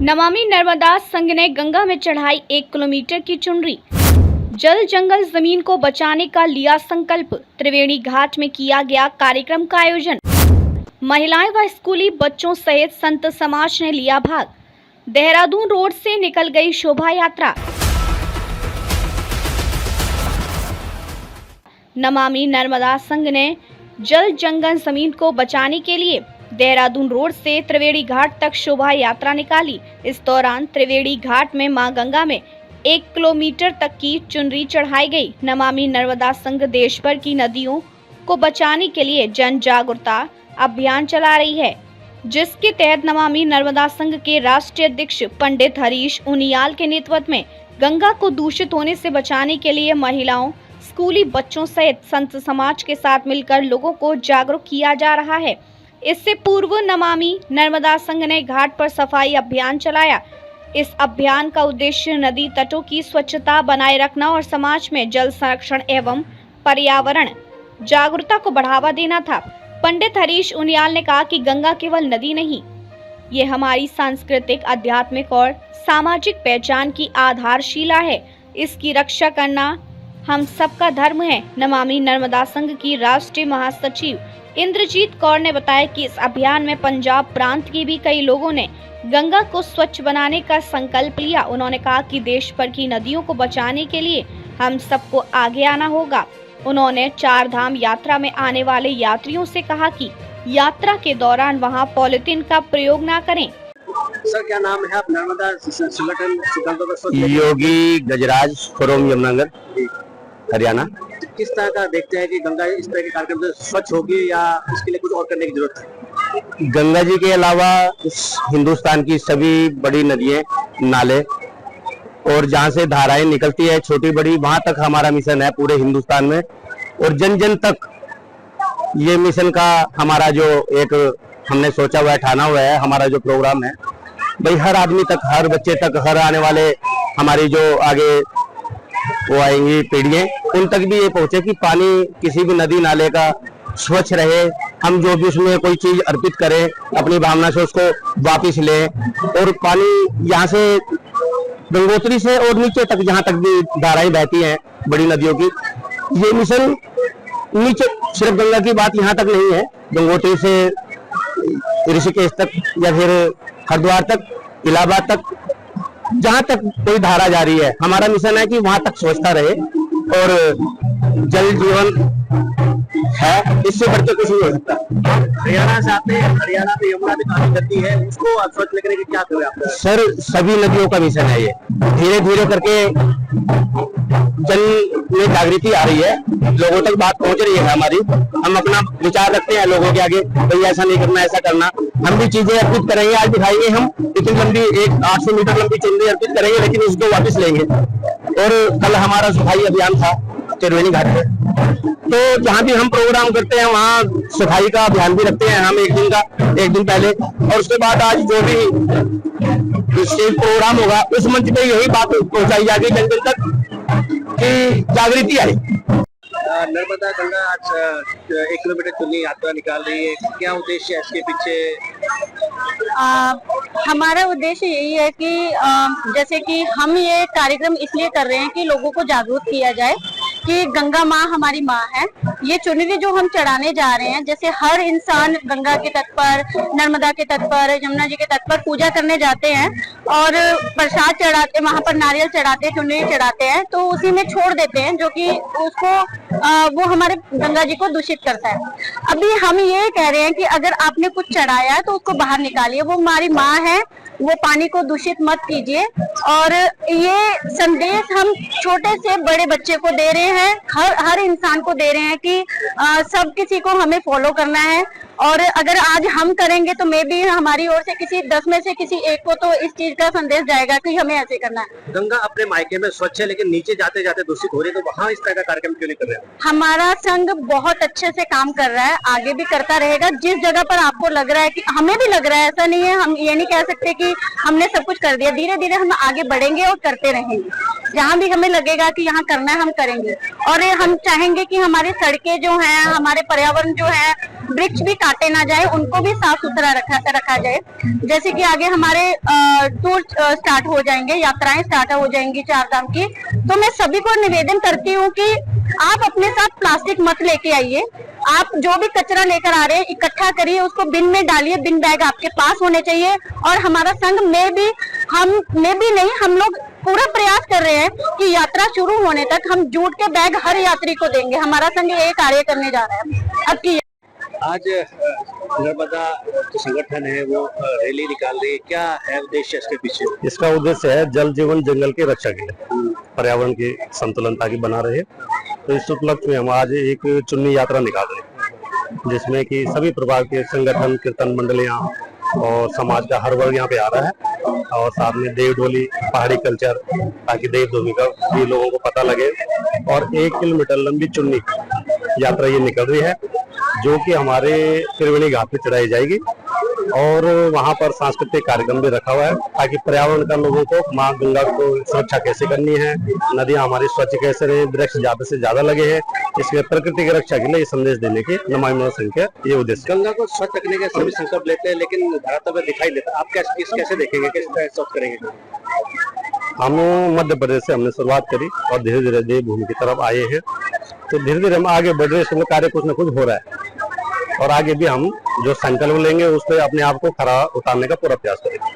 नमामि नर्मदा संघ ने गंगा में चढ़ाई 1 किलोमीटर की चुनरी। जल जंगल जमीन को बचाने का लिया संकल्प। त्रिवेणी घाट में किया गया कार्यक्रम का आयोजन। महिलाएं व स्कूली बच्चों सहित संत समाज ने लिया भाग। देहरादून रोड से निकल गई शोभा यात्रा। नमामि नर्मदा संघ ने जल जंगल जमीन को बचाने के लिए देहरादून रोड से त्रिवेणी घाट तक शोभा यात्रा निकाली। इस दौरान त्रिवेणी घाट में मां गंगा में 1 किलोमीटर तक की चुनरी चढ़ाई गई। नमामि नर्मदा संघ देश भर की नदियों को बचाने के लिए जन जागरूकता अभियान चला रही है, जिसके तहत नमामि नर्मदा संघ के राष्ट्रीय अध्यक्ष पंडित हरीश उनियाल के नेतृत्व में गंगा को दूषित होने से बचाने के लिए महिलाओं, स्कूली बच्चों सहित संत समाज के साथ मिलकर लोगों को जागरूक किया जा रहा है। इससे पूर्व नमामि नर्मदा संघ ने घाट पर सफाई अभियान चलाया। इस अभियान का उद्देश्य नदी तटों की स्वच्छता बनाए रखना और समाज में जल संरक्षण एवं पर्यावरण जागरूकता को बढ़ावा देना था। पंडित हरीश उनियाल ने कहा कि गंगा केवल नदी नहीं, ये हमारी सांस्कृतिक, आध्यात्मिक और सामाजिक पहचान की आधारशिला है। इसकी रक्षा करना हम सबका धर्म है। नमामि नर्मदा संघ की राष्ट्रीय महासचिव इंद्रजीत कौर ने बताया कि इस अभियान में पंजाब प्रांत के भी कई लोगों ने गंगा को स्वच्छ बनाने का संकल्प लिया। उन्होंने कहा कि देश भर की नदियों को बचाने के लिए हम सबको आगे आना होगा। उन्होंने 4 धाम यात्रा में आने वाले यात्रियों से कहा कि यात्रा के दौरान वहां पॉलिथीन का प्रयोग न करें। सर, क्या नाम है आप? नर्मदा संगठन सिद्धांतों का स्वच्छ योगी गजराज फ्रॉम यमुनानगर, हरियाणा। किस तरह का देखते हैं कि गंगा इस तरह के कार्यक्रम से स्वच्छ होगी या इसके लिए कुछ और करने की जरूरत है? गंगा जी के अलावा इस हिंदुस्तान की सभी बड़ी नदियां, नाले और जहाँ से धाराएं निकलती है छोटी बड़ी, वहां तक हमारा मिशन है पूरे हिंदुस्तान में। और जन जन तक ये मिशन का हमारा जो एक हमने सोचा हुआ है, ठाना हुआ है, हमारा जो प्रोग्राम है भाई हर आदमी तक, हर बच्चे तक, हर आने वाले हमारी जो आगे वो आएंगी पीढ़ियां, उन तक भी ये पहुंचे कि पानी किसी भी नदी नाले का स्वच्छ रहे। हम जो भी उसमें कोई चीज अर्पित करें, अपनी भावना से उसको वापस लें। और पानी यहाँ से गंगोत्री से और नीचे तक, जहाँ तक भी धाराएं बहती हैं बड़ी नदियों की, ये मिशन नीचे, सिर्फ गंगा की बात यहाँ तक नहीं है, गंगोत्री से ऋषिकेश तक या फिर हरिद्वार तक, इलाहाबाद तक, जहां तक कोई धारा जारी है, हमारा मिशन है कि वहां तक स्वच्छता रहे। और जल जीवन है, इससे बढ़ के कुछ नहीं हो सकता। हरियाणा से आते हैं, हरियाणा में यमुना भी काफी नदी है, उसको स्वच्छ करने की क्या करें आप? सर, सभी नदियों का मिशन है ये। धीरे धीरे करके जन में जागृति आ रही है, लोगों तक बात पहुंच रही है हमारी। हम अपना विचार रखते हैं लोगों के आगे, भाई ऐसा नहीं करना, ऐसा करना। हम भी चीजें अर्पित करेंगे, आज दिखाएंगे हम इतनी लंबी 800 मीटर लंबी चुनरी अर्पित करेंगे, लेकिन उसको वापस लेंगे। और कल हमारा सफाई अभियान था त्रिवेणी घाट पे, तो जहाँ भी हम प्रोग्राम करते हैं वहाँ सफाई का अभियान भी रखते हैं हम, एक दिन पहले। और उसके बाद आज जो भी स्टेज प्रोग्राम होगा उस मंच पे यही बात पहुंचाई जाएगी जन जन तक कि जागृति आई। नर्मदा गंगा आज 1 किलोमीटर चुनरी यात्रा निकाल रही है, क्या उद्देश्य है इसके पीछे? हमारा उद्देश्य यही है कि जैसे कि हम ये कार्यक्रम इसलिए कर रहे हैं कि लोगों को जागरूक किया जाए कि गंगा माँ हमारी माँ है। ये चुनरी जो हम चढ़ाने जा रहे हैं, जैसे हर इंसान गंगा के तट पर, नर्मदा के तट पर, यमुना जी के तट पर पूजा करने जाते हैं और प्रसाद चढ़ाते, वहां पर नारियल चढ़ाते, चुनरी चढ़ाते हैं, तो उसी में छोड़ देते हैं, जो कि उसको वो हमारे गंगा जी को दूषित करता है। अभी हम ये कह रहे हैं कि अगर आपने कुछ चढ़ाया है तो उसको बाहर निकालिए, वो हमारी माँ है, वो पानी को दूषित मत कीजिए। और ये संदेश हम छोटे से बड़े बच्चे को दे रहे हैं, हर इंसान को दे रहे हैं कि सब किसी को हमें फॉलो करना है। और अगर आज हम करेंगे तो मे भी हमारी ओर से किसी 10 में से किसी एक को तो इस चीज का संदेश जाएगा कि हमें ऐसे करना है। गंगा अपने मायके में स्वच्छ है, लेकिन नीचे जाते जाते दूषित हो रही है, तो वहाँ इस तरह का कार्यक्रम क्यों नहीं कर रहे हैं? हमारा संघ बहुत अच्छे से काम कर रहा है, आगे भी करता रहेगा। जिस जगह पर आपको लग रहा है कि हमें भी लग रहा है, ऐसा नहीं है, हम ये नहीं कह सकते कि हमने सब कुछ कर दिया। धीरे धीरे हम आगे बढ़ेंगे और करते रहेंगे। जहाँ भी हमें लगेगा कि यहाँ करना है, हम करेंगे। और हम चाहेंगे कि हमारी सड़कें जो हैं, हमारे पर्यावरण जो है, वृक्ष भी काटे ना जाए, उनको भी साफ सुथरा रखा जाए। जैसे कि आगे हमारे टूर स्टार्ट हो जाएंगे, यात्राएं स्टार्ट हो जाएंगी 4 धाम की, तो मैं सभी को निवेदन करती हूँ कि आप अपने साथ प्लास्टिक मत लेके आइए। आप जो भी कचरा लेकर आ रहे हैं इकट्ठा करिए, उसको बिन में डालिए, बिन बैग आपके पास होने चाहिए। और हमारा संघ हम लोग पूरा प्रयास कर रहे हैं कि यात्रा शुरू होने तक हम जूट के बैग हर यात्री को देंगे। हमारा संघ ये कार्य करने जा रहा है। अब की आज नर्मदा जो संगठन है वो रैली निकाल रही है, क्या है उद्देश्य इसके पीछे? इसका उद्देश्य है जल जीवन जंगल की रक्षा के लिए, पर्यावरण की संतुलनता की बना रहे। तो इस उपलक्ष्य में हम आज एक चुन्नी यात्रा निकाल रहे हैं, जिसमें कि सभी प्रकार के संगठन, कीर्तन मंडलियां और समाज का हर वर्ग यहाँ पे आ रहा है। और साथ में देव डोली, पहाड़ी कल्चर, ताकि देव भूमि का भी लोगों को पता लगे। और 1 किलोमीटर लंबी चुन्नी यात्रा ये निकल रही है, जो कि हमारे त्रिवेणी घाट पे चढ़ाई जाएगी। और वहाँ पर सांस्कृतिक कार्यक्रम भी रखा हुआ है, ताकि पर्यावरण का लोगों को, माँ गंगा को सुरक्षा कैसे करनी है, नदियाँ हमारी स्वच्छ कैसे रहे, वृक्ष ज्यादा से ज्यादा लगे हैं, इसलिए प्रकृति की रक्षा के लिए ये संदेश देने की नमामि गंगे संघ का ये उद्देश्य। गंगा को स्वच्छ रखने के सभी संकल्प लेते हैं, लेकिन धरातल में दिखाई देता है। आप कैसे देखेंगे, किस तरह स्वच्छ करेंगे? हम मध्य प्रदेश से हमने शुरुआत करी और धीरे धीरे देवभूमि की तरफ आए हैं। तो धीरे धीरे हम आगे बढ़ रहे हैं, इसमें कार्य कुछ न कुछ हो रहा है। और आगे भी हम जो संकल्प लेंगे उस पर अपने आप को खरा उतारने का पूरा प्रयास करेंगे।